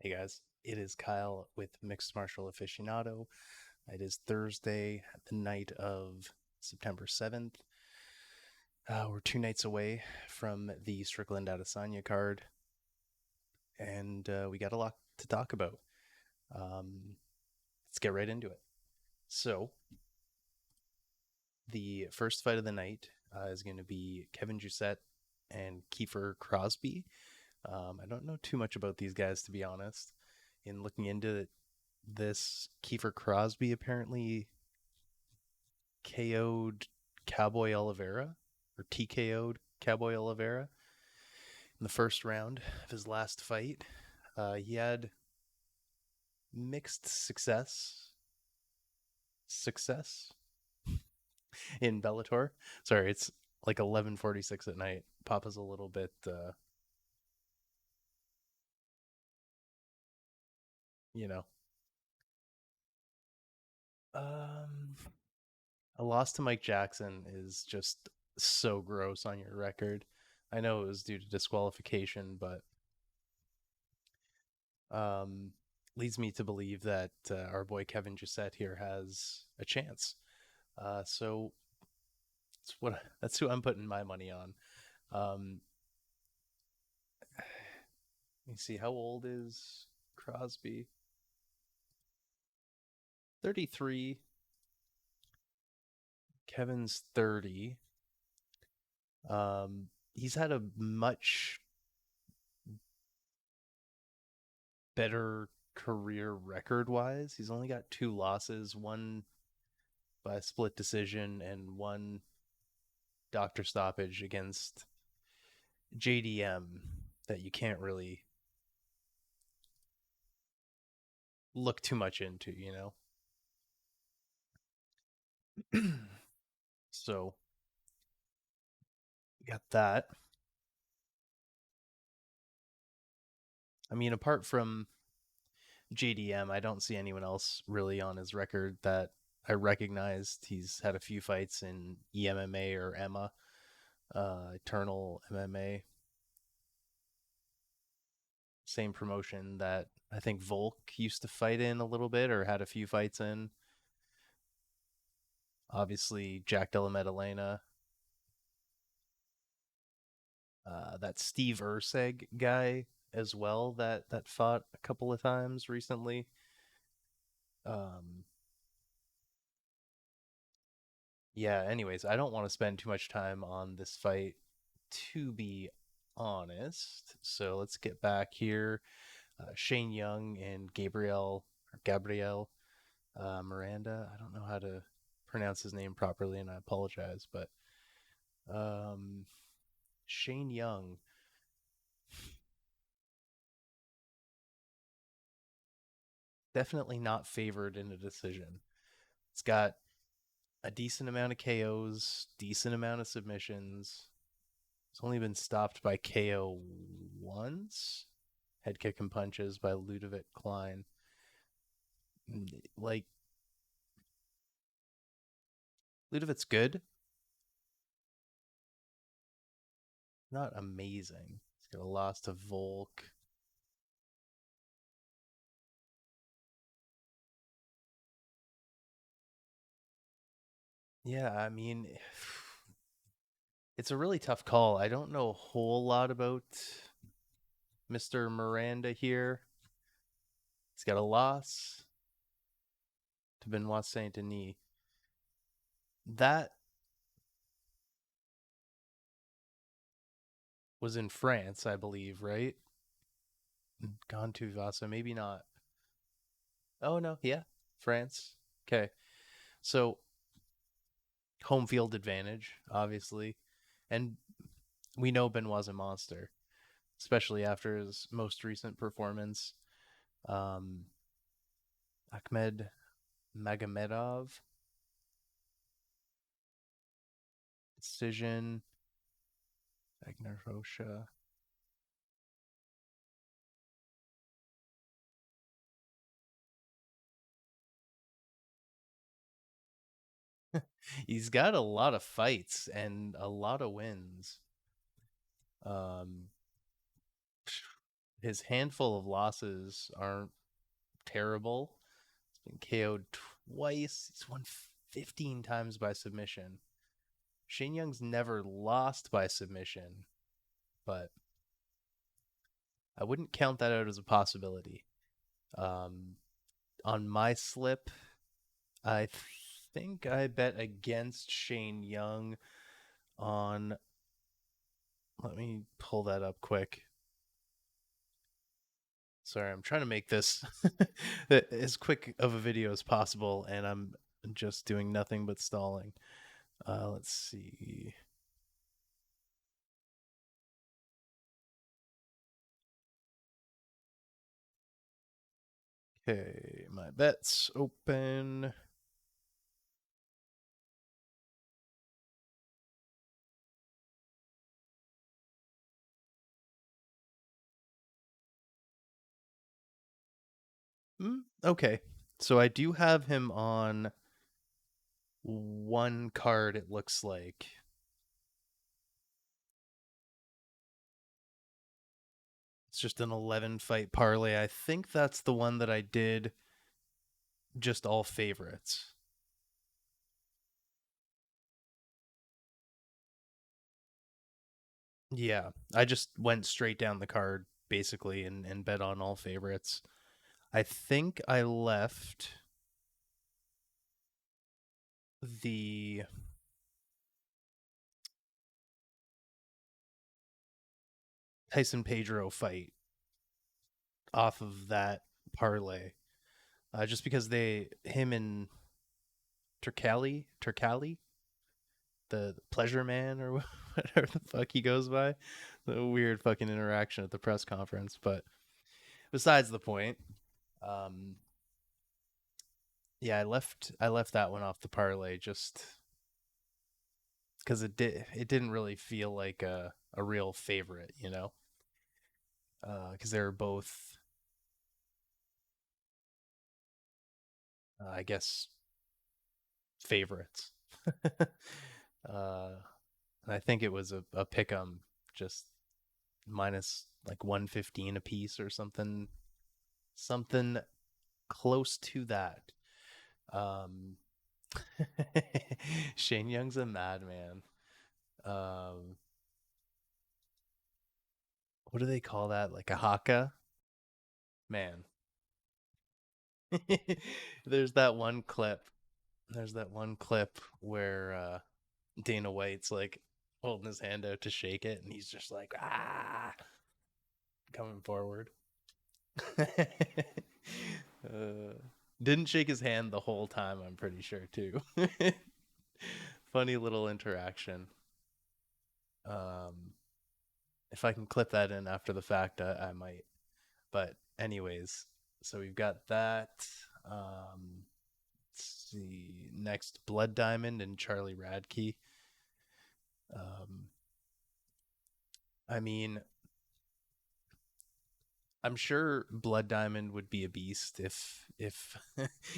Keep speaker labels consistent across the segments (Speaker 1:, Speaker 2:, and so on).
Speaker 1: Hey guys, it is Kyle with Mixed Martial Aficionado. It is Thursday, the night of September 7th. We're 2 nights away from the Strickland Adesanya card, and we got a lot to talk about. Um, let's get right into it. So, the first fight of the night is going to be Kevin Jousset and Kiefer Crosby. I don't know too much about these guys, to be honest. In looking into this, Kiefer Crosby apparently KO'd Cowboy Oliveira or TKO'd Cowboy Oliveira in the first round of his last fight. He had mixed success in Bellator. Sorry, it's like 11:46 at night. Papa's a little bit, you know. Um, a loss to Mike Jackson is just so gross on your record. I know it was due to disqualification, but um, leads me to believe that our boy Kevin Jousset here has a chance. So that's who I'm putting my money on. Um, let me see, how old is Crosby? 33. Kevin's 30. He's had a much better career record wise. He's only got two losses, one by a split decision and one doctor stoppage against JDM that you can't really look too much into, So got that. I mean, apart from JDM, I don't see anyone else really on his record that I recognized. He's had a few fights in EMMA or EMMA, Eternal MMA, same promotion that I think Volk used to fight in a little bit or had a few fights in. Obviously, Jack Della Maddalena, that Steve Urseg guy as well that fought a couple of times recently. Um, yeah, anyways, I don't want to spend too much time on this fight, to be honest. So let's get back here. Shane Young and Gabriel Miranda. I don't know how to pronounce his name properly, and I apologize, but um, Shane Young, definitely not favored in a decision. It's got a decent amount of KOs, decent amount of submissions. It's only been stopped by KO once. Head kick and punches by Ludovic Klein. Like, Ludovic's good, not amazing. He's got a loss to Volk. Yeah, I mean, it's a really tough call. I don't know a whole lot about Mr. Miranda here. He's got a loss to Benoit Saint Denis. That was in France, I believe, right? Gone to Vasa, maybe not. Oh no, yeah, France. Okay, so home field advantage, obviously, and we know Benoit's a monster, especially after his most recent performance. Um, Ahmed Magomedov decision. Agner Rocha. He's got a lot of fights and a lot of wins. Um, his handful of losses aren't terrible. He's been KO'd twice. He's won 15 times by submission. Shane Young's never lost by submission, but I wouldn't count that out as a possibility. Um, on my slip, I think I bet against Shane Young on. Let me pull that up quick. Sorry, I'm trying to make this as quick of a video as possible, and I'm just doing nothing but stalling. Let's see. Okay, my bets open. Okay, so I do have him on one card, it looks like. It's just an 11 fight parlay. I think that's the one that I did just all favorites. Yeah, I just went straight down the card basically and bet on all favorites. I think I left the Tyson Pedro fight off of that parlay, just because him and Turkali, the Pleasure Man or whatever the fuck he goes by, the weird fucking interaction at the press conference. But besides the point, um, yeah, I left that one off the parlay just because it didn't really feel like a real favorite, because they were both, I guess, favorites. uh, and I think it was a pick 'em, just minus like 115 a piece or something close to that. Um, Shane Young's a madman. Um, what do they call that? Like a haka? Man. There's that one clip. There's that one clip where Dana White's like holding his hand out to shake it, and he's just like coming forward. uh, didn't shake his hand the whole time. I'm pretty sure too. Funny little interaction. Um, if I can clip that in after the fact, I might. But anyways, so we've got that. Let's see. Next, Blood Diamond and Charlie Radke. Um, I mean, I'm sure Blood Diamond would be a beast if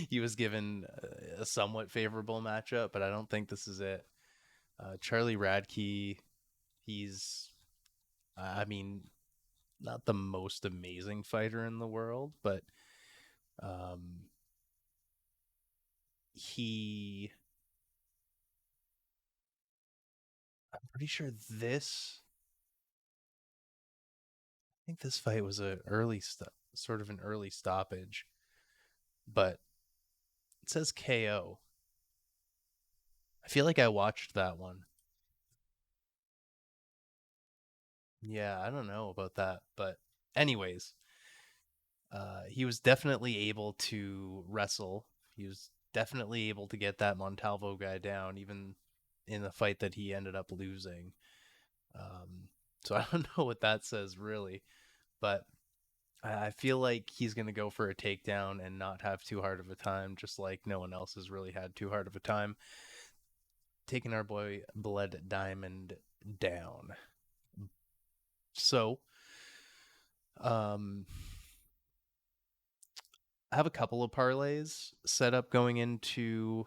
Speaker 1: he was given a somewhat favorable matchup, but I don't think this is it. Charlie Radke, he's, I mean, not the most amazing fighter in the world, but um, he, I'm pretty sure I think this fight was a sort of an early stoppage, but it says KO. I feel like I watched that one. Yeah, I don't know about that, but anyways, he was definitely able to wrestle. He was definitely able to get that Montalvo guy down, even in the fight that he ended up losing. Um, so I don't know what that says really, but I feel like he's going to go for a takedown and not have too hard of a time, just like no one else has really had too hard of a time taking our boy Blood Diamond down. So, um, I have a couple of parlays set up going into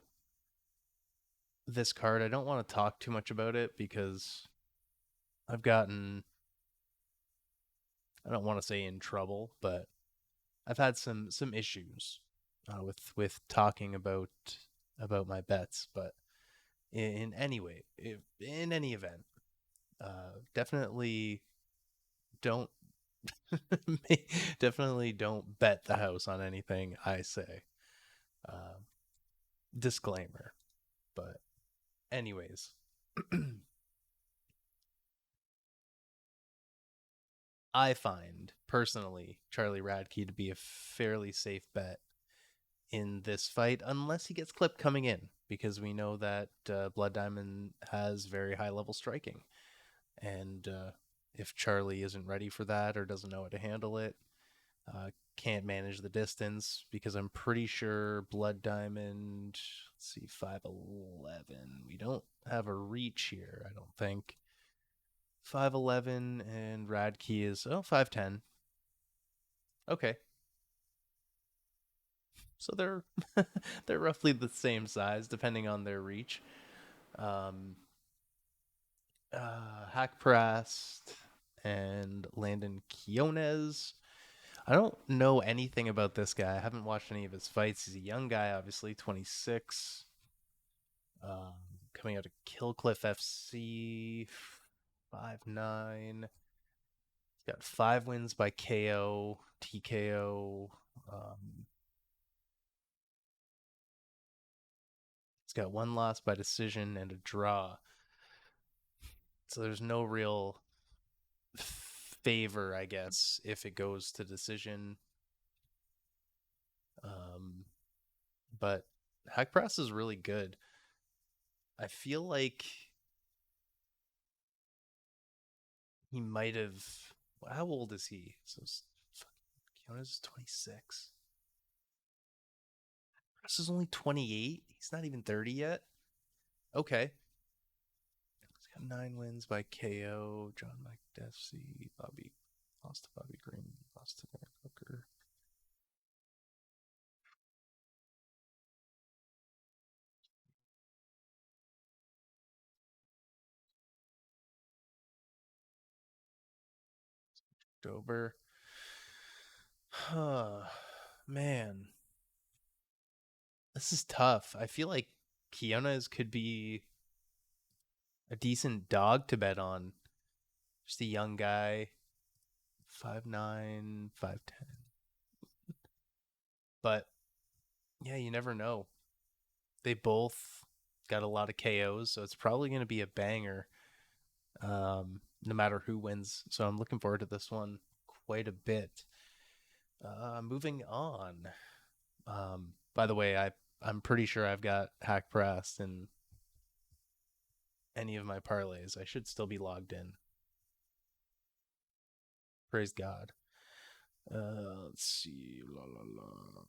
Speaker 1: this card. I don't want to talk too much about it because I've gotten I don't want to say in trouble, but I've had some issues with talking about my bets. But in any way, in any event, definitely don't definitely don't bet the house on anything I say. Uh, Disclaimer. But anyways, I find personally Charlie Radke to be a fairly safe bet in this fight, unless he gets clipped coming in, because we know that Blood Diamond has very high level striking, and if Charlie isn't ready for that or doesn't know how to handle it, can't manage the distance, because I'm pretty sure Blood Diamond, let's see, 5'11". We don't have a reach here, I don't think. 5'11", and Radke is 5'10". Okay, so they're they're roughly the same size depending on their reach. Um, Hack Prast and Landon Quiones. I don't know anything about this guy. I haven't watched any of his fights. He's a young guy, obviously, 26. Coming out of Killcliff FC, 5'9". He's got 5 wins by KO, TKO. Um, he's got 1 loss by decision and a draw. So there's no real favor, I guess, if it goes to decision. Um, but Hack Press is really good. I feel like he might have. How old is he? So Kiona's 26. Press is only 28. He's not even 30 yet. Okay. He's got 9 wins by KO. John McDessie, Bobby lost to Bobby Green, lost to Aaron Hooker. October. Huh. Man, this is tough. I feel like Kiona's could be a decent dog to bet on. Just a young guy, 5'9", 5'10". But yeah, you never know. They both got a lot of KOs, so it's probably going to be a banger, no matter who wins. So I'm looking forward to this one quite a bit. Moving on. By the way, I'm pretty sure I've got Hack Pressed in any of my parlays. I should still be logged in. Praise God. Let's see. La la la.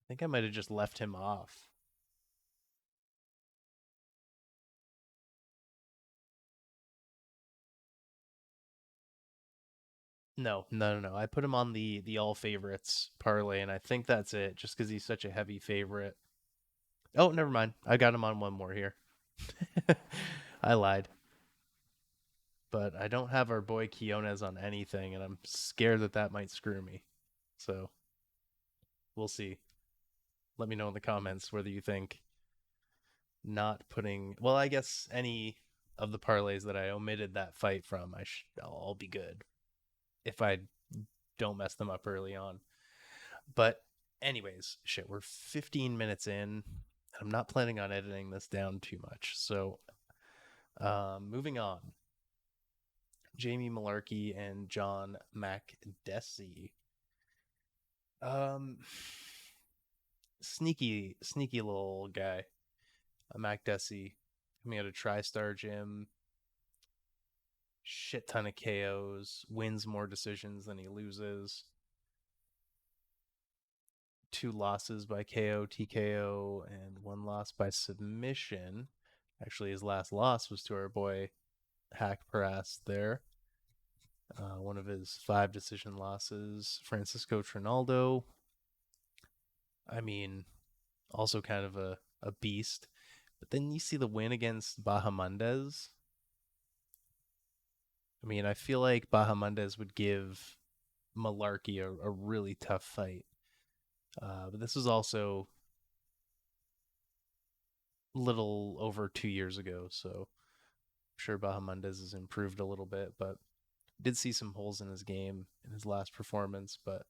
Speaker 1: I think I might have just left him off. No, no, no, no. I put him on the all favorites parlay, and I think that's it, just because he's such a heavy favorite. Oh, never mind. I got him on one more here. I lied, but I don't have our boy Quiones on anything, and I'm scared that that might screw me. So we'll see. Let me know in the comments whether you think not putting. Well, I guess any of the parlays that I omitted that fight from, I'll be good if I don't mess them up early on. But anyways, shit, we're 15 minutes in. I'm not planning on editing this down too much. So, moving on. Jamie Malarkey and John MacDessie. Um, sneaky little guy. MacDessie coming out of TriStar Gym. Shit ton of KOs. Wins more decisions than he loses. 2 losses by KO, TKO, and 1 loss by submission. Actually, his last loss was to our boy Hack Paras there. One of his 5 decision losses, Francisco Trinaldo. I mean, also kind of a beast. But then you see the win against Bahamondes. I mean, I feel like Bahamondes would give Malarkey a really tough fight. But this was also little over 2 years ago, so I'm sure Bahamondes has improved a little bit, but did see some holes in his game in his last performance. But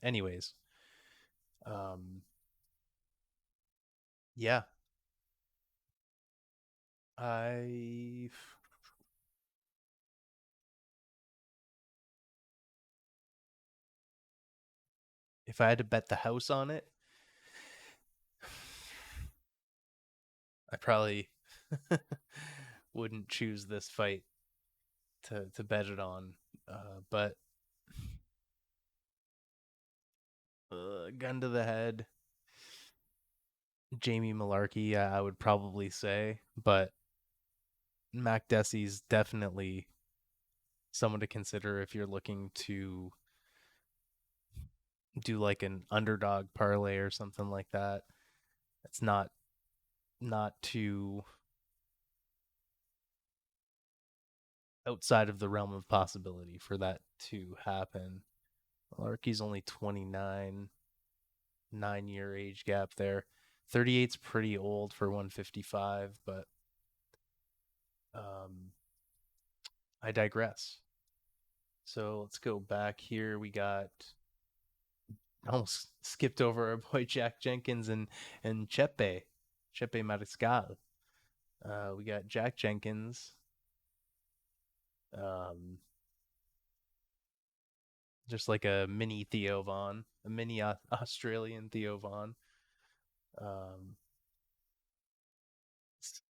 Speaker 1: anyways, um, yeah, I if I had to bet the house on it, I probably wouldn't choose this fight to bet it on. But gun to the head, Jamie Malarkey, I would probably say, but Mac Dessie's definitely someone to consider if you're looking to do like an underdog parlay or something like that. It's not too outside of the realm of possibility for that to happen. Malarkey's only 29, 9 year age gap there. 38's pretty old for 155, but um, I digress. So let's go back here. We got almost skipped over our boy Jack Jenkins and Chepe Mariscal. We got Jack Jenkins, um, just like a mini Theo Vaughn, a mini Australian Theo Vaughn. Um,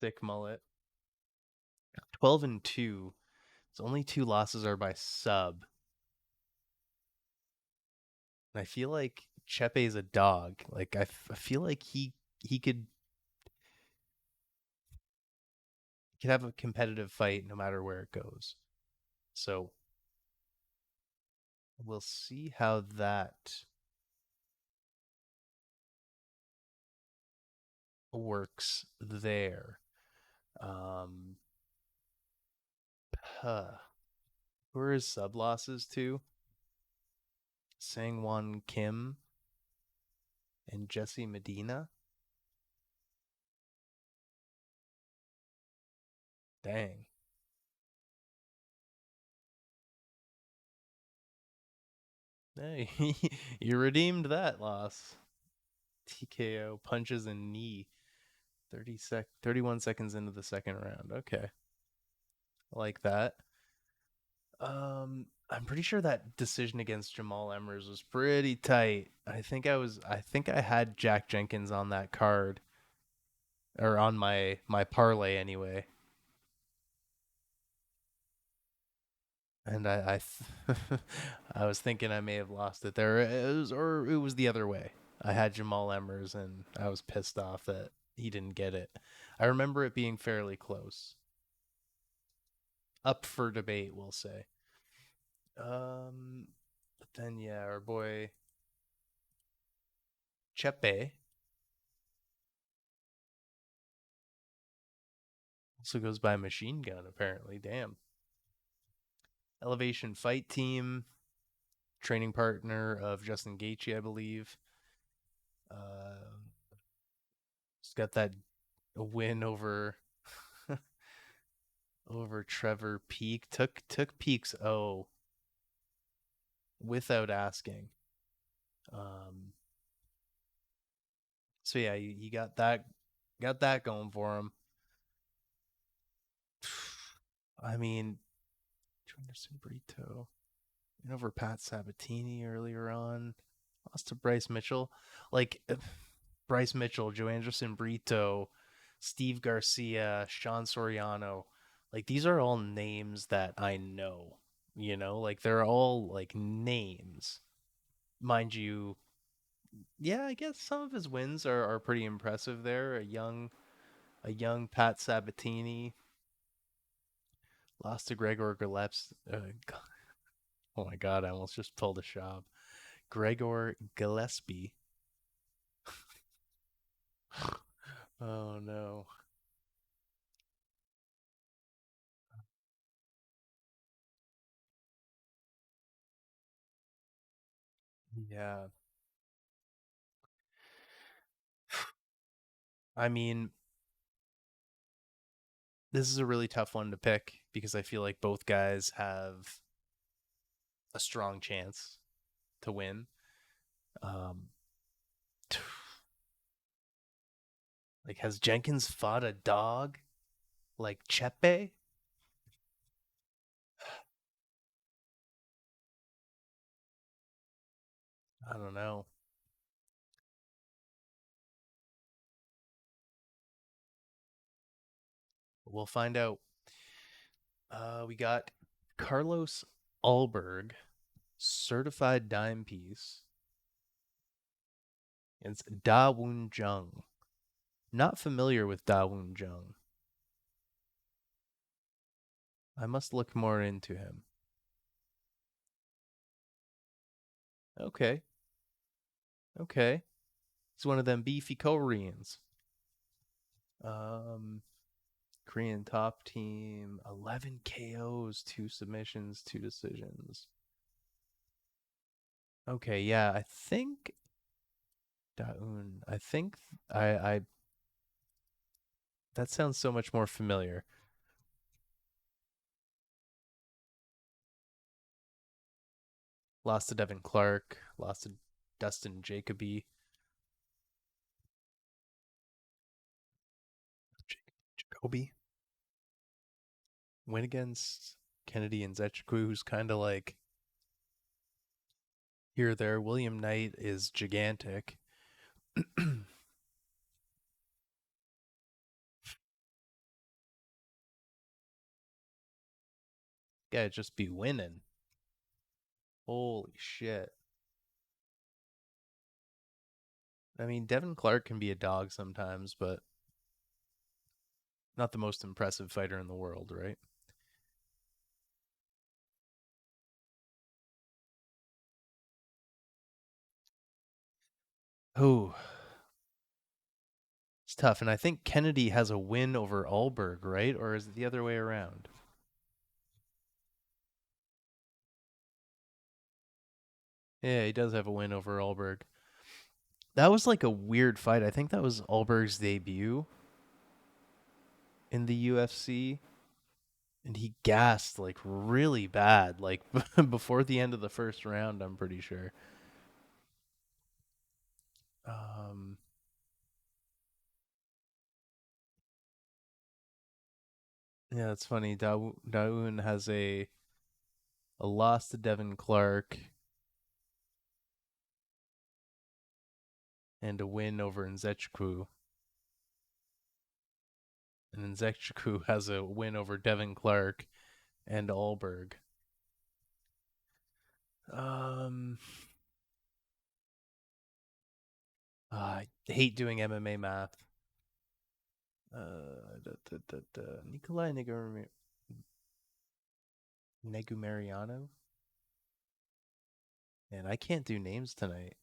Speaker 1: Thick mullet, 12-2. His only two losses are by sub. And I feel like Chepe's a dog. Like I feel like he could have a competitive fight no matter where it goes. So we'll see how that works there. Um, huh. Who are his sub losses to? Sangwon Kim and Jesse Medina. Dang. Hey, you redeemed that loss. TKO punches and knee. 31 seconds into the second round. Okay. I like that. I'm pretty sure that decision against Jamal Emmers was pretty tight. I think I had Jack Jenkins on that card or on my parlay anyway. And I was thinking I may have lost it there. It was the other way. I had Jamal Emmers and I was pissed off that he didn't get it. I remember it being fairly close. Up for debate, we'll say. But then yeah, our boy Chepe also goes by Machine Gun, apparently. Damn. Elevation Fight Team, training partner of Justin Gaethje, I believe. He's got that win over Trevor Peak. Took Peak's without asking. Um, so yeah, he got that going for him. I mean, Anderson Brito and over Pat Sabatini earlier on. Lost to Bryce Mitchell. Like Bryce Mitchell, Joe Anderson Brito, Steve Garcia, Sean Soriano. Like these are all names that I know. Like they're all like names. Mind you, yeah, I guess some of his wins are pretty impressive there. A young Pat Sabatini lost to Gregor Gillespie. Oh my god, I almost just pulled a shot. Gregor Gillespie. Oh no. Yeah. I mean, this is a really tough one to pick because I feel like both guys have a strong chance to win. Um, like, has Jenkins fought a dog like Chepe? I don't know. We'll find out. We got Carlos Alberg, certified dime piece. It's Da Woon Jung. Not familiar with Da Woon Jung. I must look more into him. Okay, okay. He's one of them beefy Koreans. Um, Korean top team, 11 KOs, two submissions, two decisions. Okay, yeah, I think Daun. I think I that sounds so much more familiar. Lost to Devin Clark, lost to Dustin Jacoby, Jacoby. Win against Kennedy and Zetchku, who's kind of like here there. William Knight is gigantic. Guy just be winning. Holy shit. I mean, Devin Clark can be a dog sometimes, but not the most impressive fighter in the world, right? Oh, it's tough. And I think Kennedy has a win over Alberg, right? Or is it the other way around? Yeah, he does have a win over Alberg. That was like a weird fight. I think that was Alberg's debut in the UFC. And he gassed like really bad, like before the end of the first round, I'm pretty sure. Um, yeah, it's funny. Dawoon has a loss to Devin Clark and a win over Nzechukwu. And Nzechukwu has a win over Devin Clark and Alberg. Um, I hate doing MMA math. Nikolai Negumariano? And I can't do names tonight.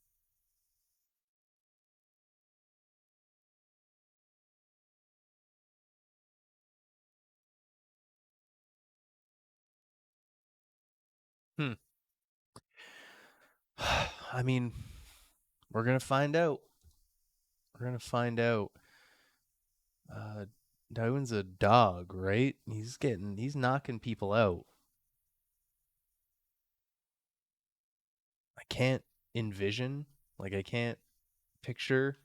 Speaker 1: Hmm. I mean, we're gonna find out. We're gonna find out. Uh, Dawoon's a dog, right? He's knocking people out. I can't envision, like, I can't picture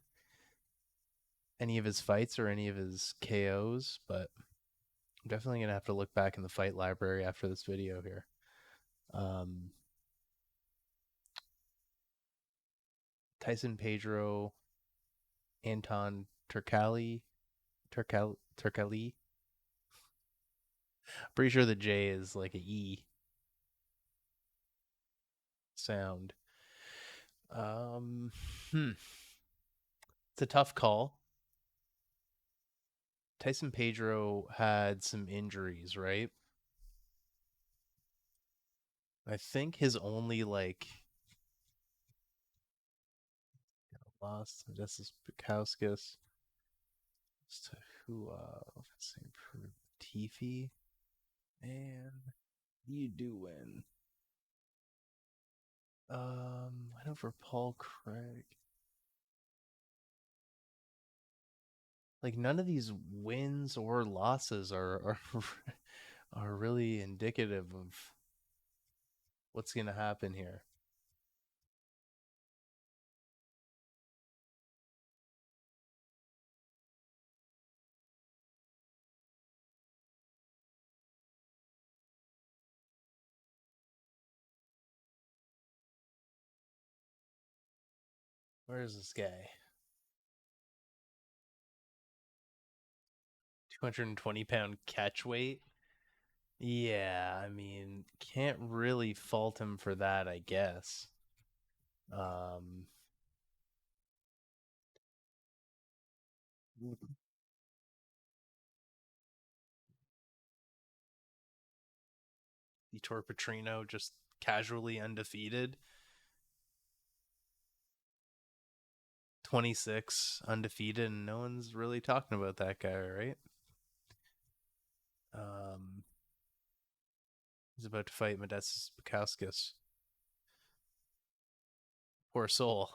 Speaker 1: any of his fights or any of his KOs, but I'm definitely gonna have to look back in the fight library after this video here. Um, Tyson Pedro, Anton Turkali. Pretty sure the J is like a E sound. Um, hmm. It's a tough call. Tyson Pedro had some injuries, right? I think his only like lost Justice Bukowskis. So who let's see, Tiffy, man, you do win. Went over Paul Craig. Like none of these wins or losses are really indicative of what's gonna happen here. Where is this guy? 220-pound catch weight. Yeah, I mean, can't really fault him for that, I guess. Um, Vitor Petrino just casually undefeated. 26 undefeated, and no one's really talking about that guy, right? Um, he's about to fight Modestus Bukauskas. Poor soul.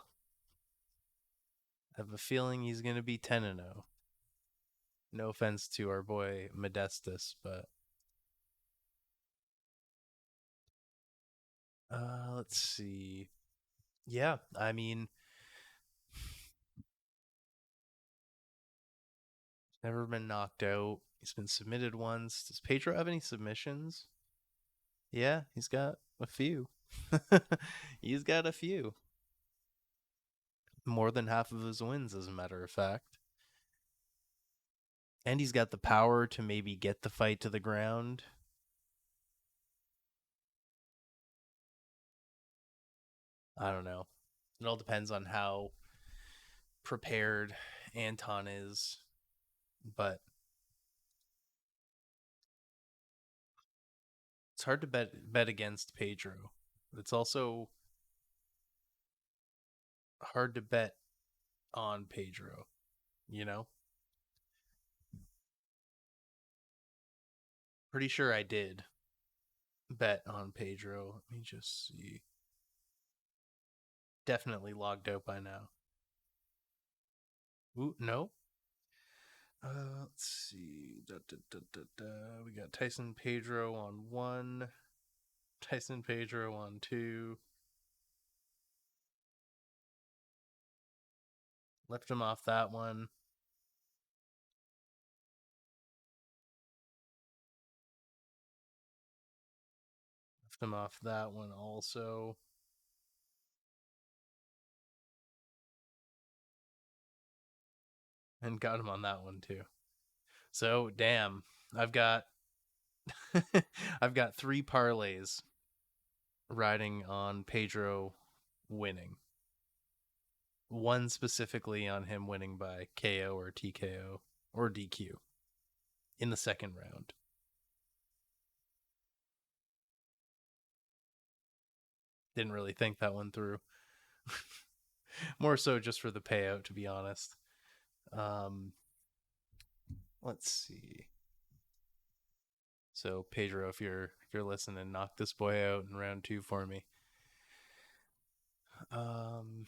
Speaker 1: I have a feeling he's going to be 10 and 0. No offense to our boy Modestus, but let's see. Yeah, I mean, never been knocked out. He's been submitted once. Does Pedro have any submissions? Yeah, he's got a few. He's got a few. More than half of his wins, as a matter of fact. And he's got the power to maybe get the fight to the ground. I don't know. It all depends on how prepared Anton is. But it's hard to bet against Pedro. But it's also hard to bet on Pedro, you know? Pretty sure I did bet on Pedro. Let me just see. Definitely logged out by now. Ooh, no. Let's see. We got Tyson Pedro on one. Tyson Pedro on two. Left him off that one. Left him off that one also. And got him on that one too. So damn, I've got I've got three parlays riding on Pedro winning. One specifically on him winning by KO or TKO or DQ in the second round. Didn't really think that one through. More so just for the payout, to be honest. Um, let's see. So Pedro, if you're listening, knock this boy out in round two for me. Um,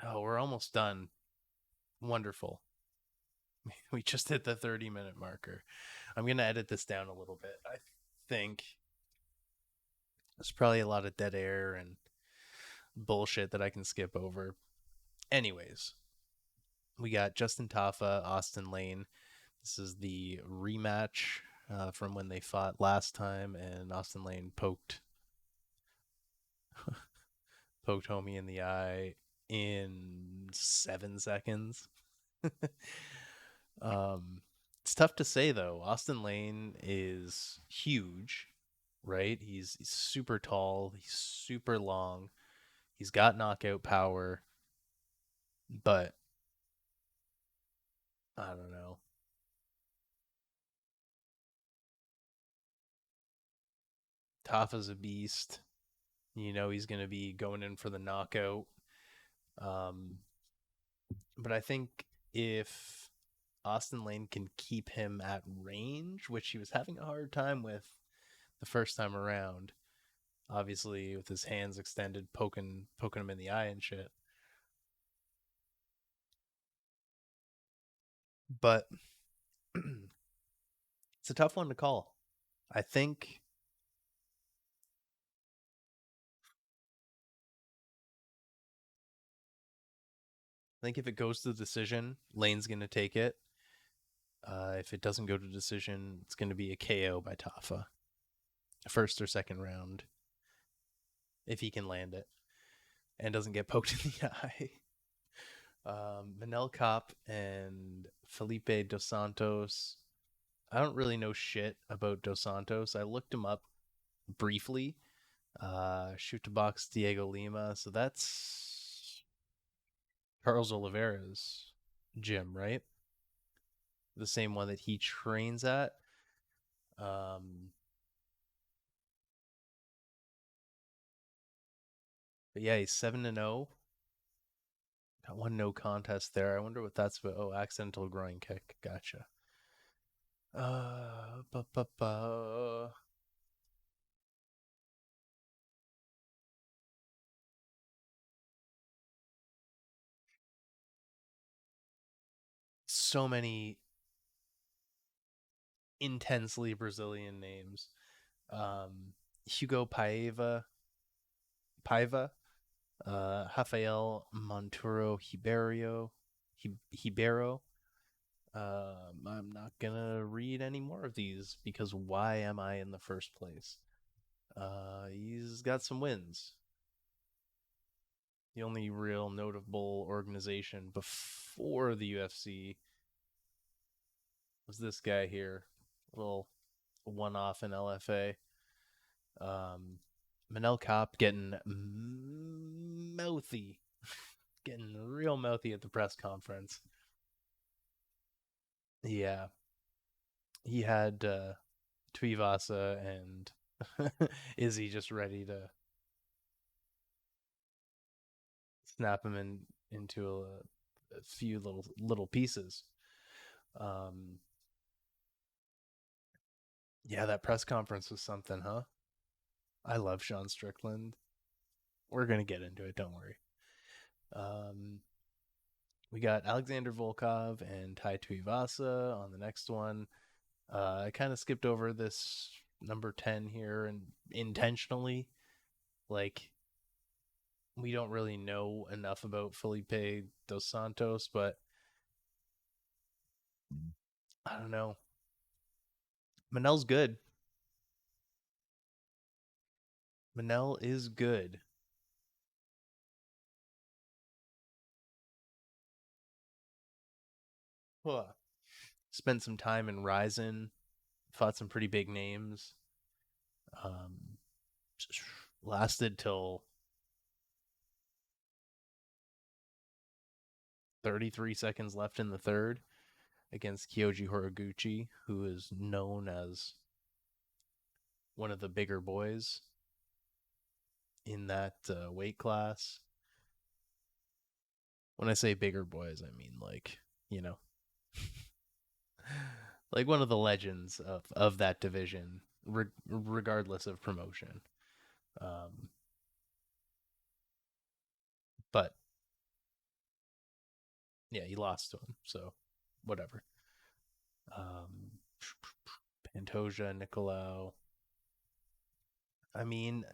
Speaker 1: oh, we're almost done. Wonderful. We just hit the 30-minute marker. I'm gonna edit this down a little bit. I think there's probably a lot of dead air and bullshit that I can skip over. Anyways, we got Justin Tafa, Austin Lane. This is the rematch from when they fought last time, and Austin Lane poked homie in the eye in 7 seconds. um, it's tough to say though. Austin Lane is huge, right? He's super tall. He's super long. He's got knockout power, but I don't know. Tafa's a beast. You know he's going to be going in for the knockout. Um, But I think if Austin Lane can keep him at range, which he was having a hard time with the first time around, obviously with his hands extended, poking him in the eye and shit. But it's a tough one to call. I think if it goes to the decision, Lane's gonna take it. If it doesn't go to decision, it's gonna be a KO by Tafa, first or second round, if he can land it and doesn't get poked in the eye. Manel Cop and Felipe Dos Santos. I don't really know shit about Dos Santos. I looked him up briefly. Shoot to box Diego Lima. So that's Carlos Oliveira's gym, right? The same one that he trains at. Um, but yeah, he's 7-0. Got one no contest there. I wonder what that's about. Oh, accidental groin kick. Gotcha. Uh, bu- bu- bu- so many intensely Brazilian names. Hugo Paiva, Rafael Monturo Hibero. I'm not gonna read any more of these because why am I in the first place? He's got some wins. The only real notable organization before the UFC was this guy here, a little one-off in LFA. Um, Manel Cop getting mouthy, getting real mouthy at the press conference. Yeah, he had Tuivasa and Izzy just ready to snap him into a few little pieces. Um, yeah, that press conference was something, huh? I love Sean Strickland. We're gonna get into it. Don't worry. Um, we got Alexander Volkov and Tai Tuivasa on the next one. I kind of skipped over this number 10 here and intentionally. Like, we don't really know enough about Felipe Dos Santos, but I don't know. Manel's good. Manel is good. Huh. Spent some time in Ryzen, fought some pretty big names. Um, lasted till 33 seconds left in the third against Kyoji Horiguchi, who is known as one of the bigger boys in that weight class. When I say bigger boys, I mean like, you know, like one of the legends of that division, regardless of promotion. Um, but yeah, he lost to him, so whatever. Um, Pantoja, Nicolau. I mean,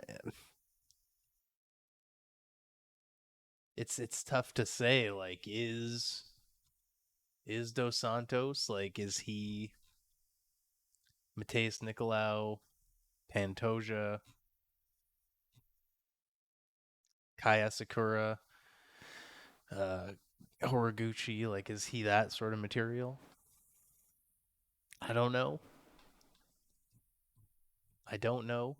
Speaker 1: it's tough to say. Like, is Dos Santos like is he Mateus Nicolau, Pantoja, Kaya Sakura, uh, Horiguchi? Like, is he that sort of material? I don't know. I don't know.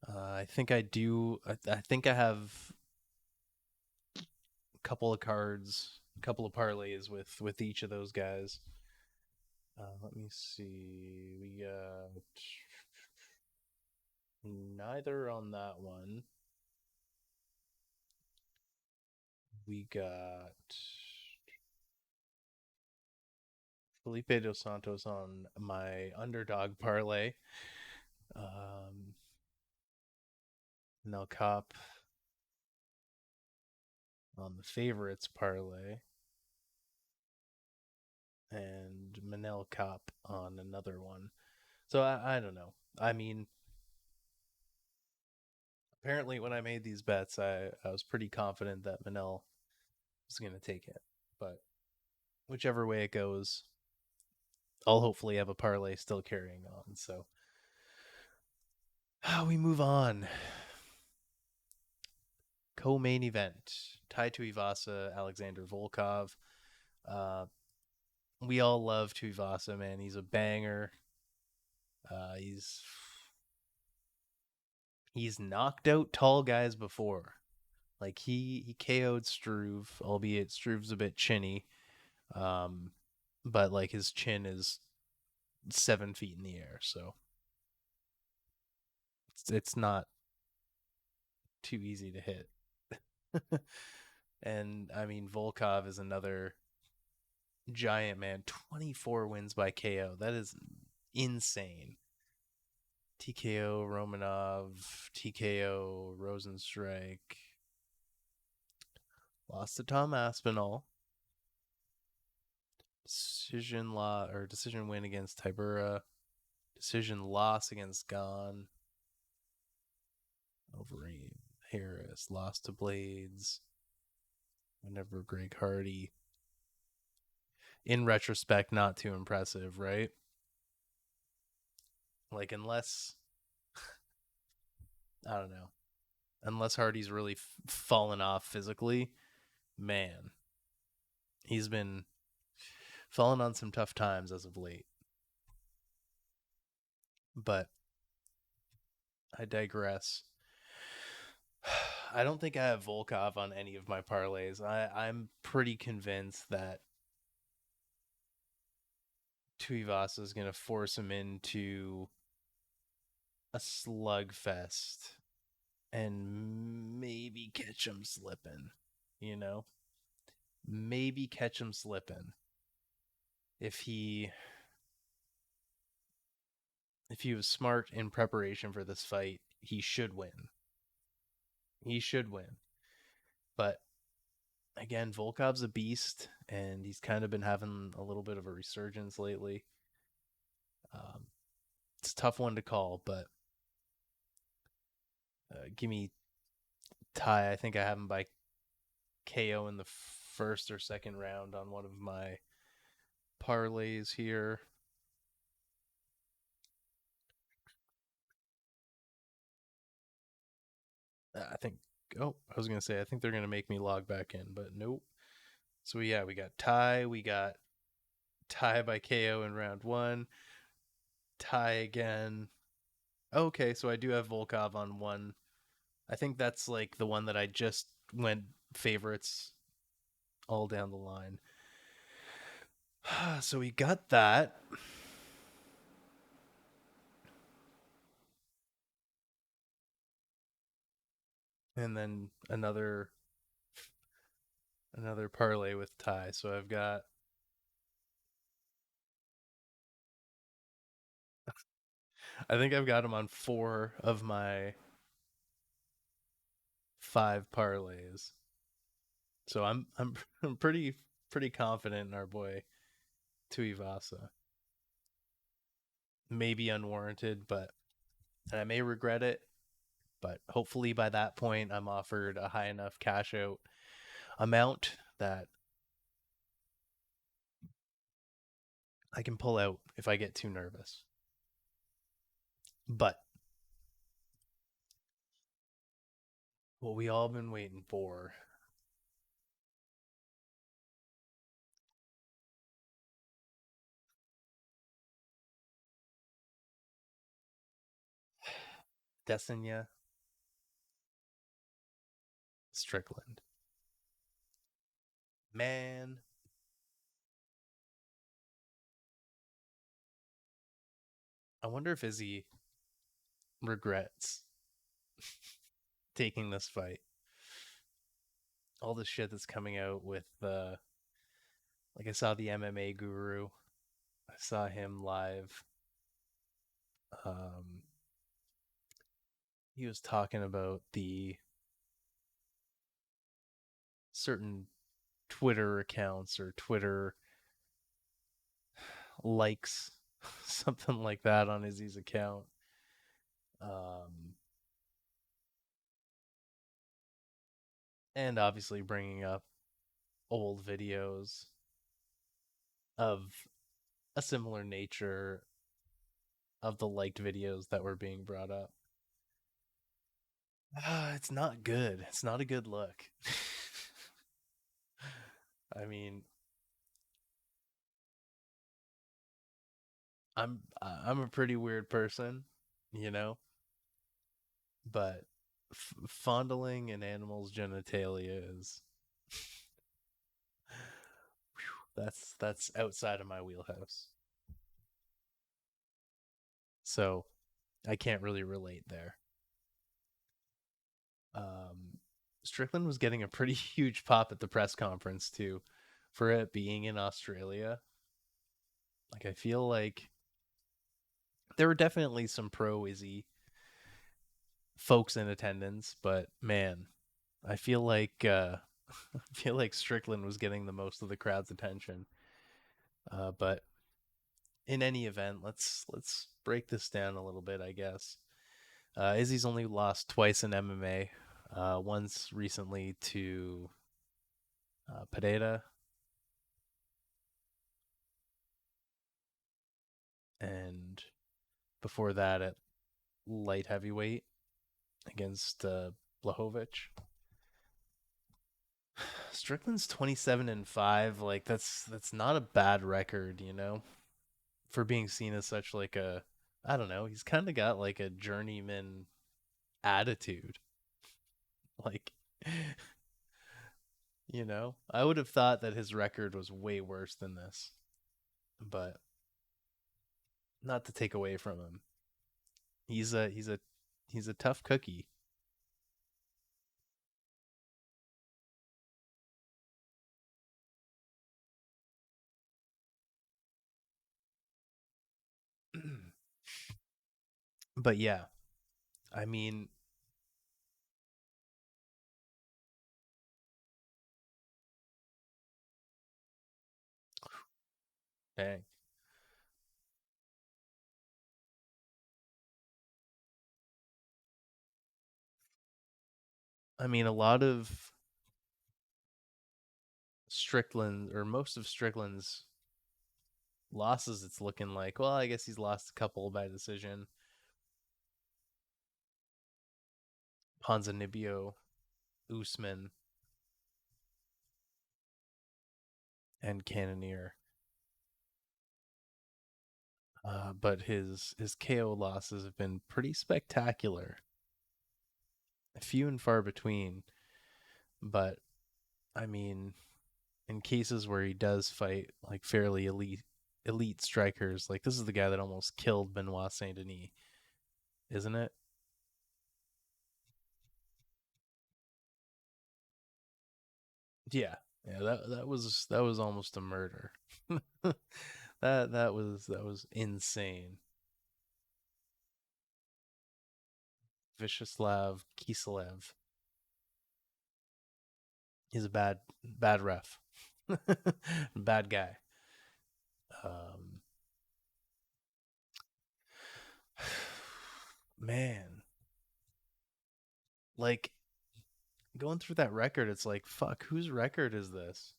Speaker 1: I think I do. I think I have a couple of cards, a couple of parlays with each of those guys. Let me see. We got neither on that one. We got Felipe Dos Santos on my underdog parlay. Nel Cop on the favorites parlay, and Manel Cop on another one. So I don't know. I mean, apparently when I made these bets, I was pretty confident that Manel was going to take it. But whichever way it goes, I'll hopefully have a parlay still carrying on. So we move on. Co-main event: Tai Tuivasa, Alexander Volkov. Uh, we all love Tuivasa, man. He's a banger. He's knocked out tall guys before. Like he KO'd Struve, albeit Struve's a bit chinny. Um, but like his chin is 7 feet in the air, so it's not too easy to hit. And I mean, Volkov is another giant man. 24 wins by KO. That is insane. TKO Romanov, TKO Rosenstrike. Lost to Tom Aspinall. Decision win against Tybura. Decision loss against Gon. Overeem. Harris. Lost to Blades. Whenever Greg Hardy. In retrospect, not too impressive, right? Like, unless, I don't know, unless Hardy's really fallen off physically, man, he's been falling on some tough times as of late. But I digress. I don't think I have Volkov on any of my parlays. I'm pretty convinced that Tuivasa is going to force him into a slugfest and maybe catch him slipping, you know? Maybe catch him slipping. If he was smart in preparation for this fight, he should win. He should win. But again, Volkov's a beast, and he's kind of been having a little bit of a resurgence lately. It's a tough one to call, but give me Tai. I think I have him by KO in the first or second round on one of my parlays here. I think. Oh, I was gonna say I think they're gonna make me log back in, but nope. So yeah, we got Tai. We got Tai by KO in round one. Tai again. Okay, so I do have Volkov on one. I think that's like the one that I just went favorites all down the line. So we got that. And then another parlay with Tai. So I think I've got him on 4 of my 5 parlays. So I'm pretty confident in our boy Tuivasa. Maybe unwarranted, but and I may regret it, but hopefully by that point I'm offered a high enough cash out amount that I can pull out if I get too nervous. But what we all been waiting for, Desinya Strickland. Man, I wonder if Izzy regrets taking this fight. all the shit that's coming out with like I saw the MMA guru. I saw him live. Um, he was talking about the certain Twitter accounts or Twitter likes, something like that on Izzy's account. Um, and obviously bringing up old videos of a similar nature of the liked videos that were being brought up. It's not good. It's not a good look. I mean, I'm a pretty weird person, you know, but fondling an animal's genitalia is that's outside of my wheelhouse. So I can't really relate there. Um, Strickland was getting a pretty huge pop at the press conference too, for it being in Australia. Like I feel like there were definitely some pro Izzy folks in attendance, but man, I feel like I feel like Strickland was getting the most of the crowd's attention. But in any event, let's break this down a little bit, I guess. Izzy's only lost twice in MMA. Once recently to Pereira, and before that at light heavyweight against Blahovic. Strickland's 27-5. Like that's not a bad record, you know, for being seen as such like a, I don't know. He's kind of got like a journeyman attitude. Like, you know, I would have thought that his record was way worse than this, but not to take away from him. He's a tough cookie. But yeah, I mean, dang. I mean, a lot of Strickland or most of Strickland's losses, it's looking like, well, I guess he's lost a couple by decision. Ponzinibbio, Usman, and Cannonier. But his KO losses have been pretty spectacular, few and far between. But I mean, in cases where he does fight like fairly elite strikers, like this is the guy that almost killed Benoit Saint Denis, isn't it? Yeah, yeah. That was almost a murder. That was insane. Vishislav Kiselev. He's a bad ref. Bad guy. Um, man, like going through that record, it's like fuck. Whose record is this?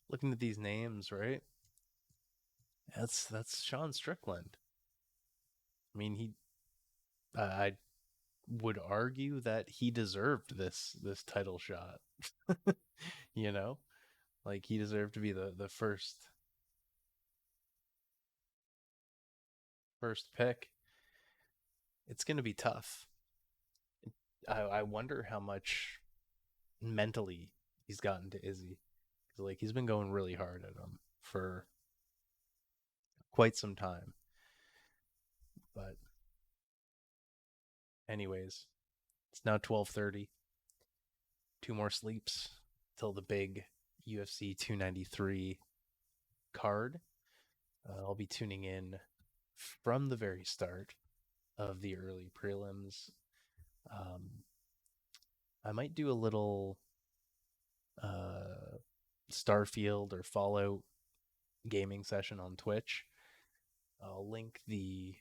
Speaker 1: Looking at these names, right? That's Sean Strickland. I mean, I would argue that he deserved this title shot. You know, like he deserved to be the first pick. It's going to be tough. I wonder how much mentally he's gotten to Izzy. Like he's been going really hard at him for quite some time. But anyways, it's now 12:30. Two more sleeps. till the big UFC 293 card. I'll be tuning in from the very start of the early prelims. Um, I might do a little uh, Starfield or Fallout gaming session on Twitch. I'll link the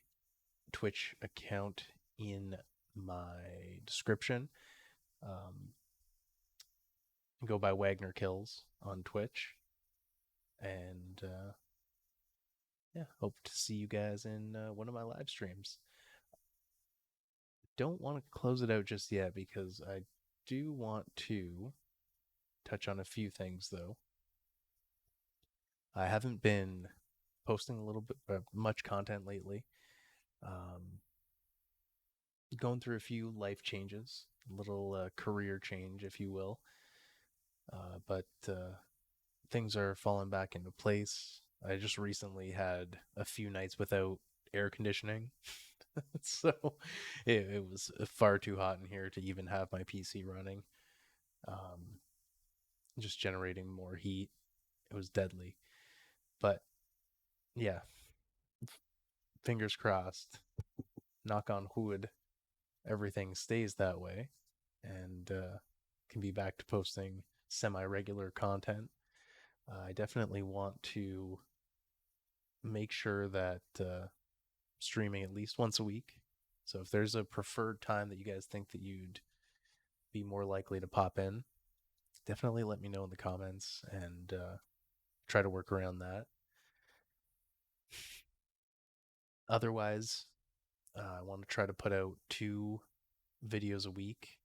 Speaker 1: Twitch account in my description. Um, go by Wagner Kills on Twitch. And yeah, hope to see you guys in one of my live streams. Don't want to close it out just yet because I do want to touch on a few things though. I haven't been posting a little bit much content lately. Um, going through a few life changes, a little career change, if you will. But things are falling back into place. I just recently had a few nights without air conditioning, so it was far too hot in here to even have my PC running. Um, just generating more heat. It was deadly. But yeah, fingers crossed. Knock on wood. Everything stays that way, and can be back to posting semi-regular content. I definitely want to make sure that streaming at least once a week. So if there's a preferred time that you guys think that you'd be more likely to pop in, definitely let me know in the comments and try to work around that. Otherwise, I want to try to put out 2 videos a week.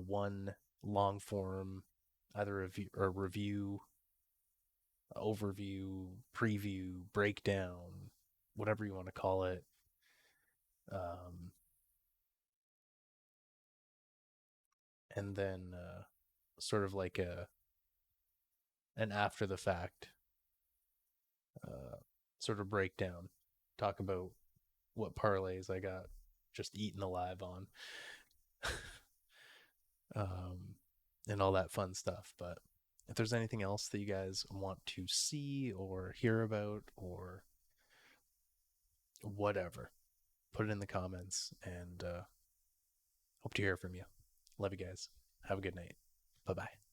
Speaker 1: One long form, either review, overview, preview, breakdown, whatever you want to call it. Um, and then sort of like an after the fact uh, sort of breakdown, talk about what parlays I got just eaten alive on, um, and all that fun stuff. But if there's anything else that you guys want to see or hear about or whatever, put it in the comments and hope to hear from you. Love you guys. Have a good night. Bye bye.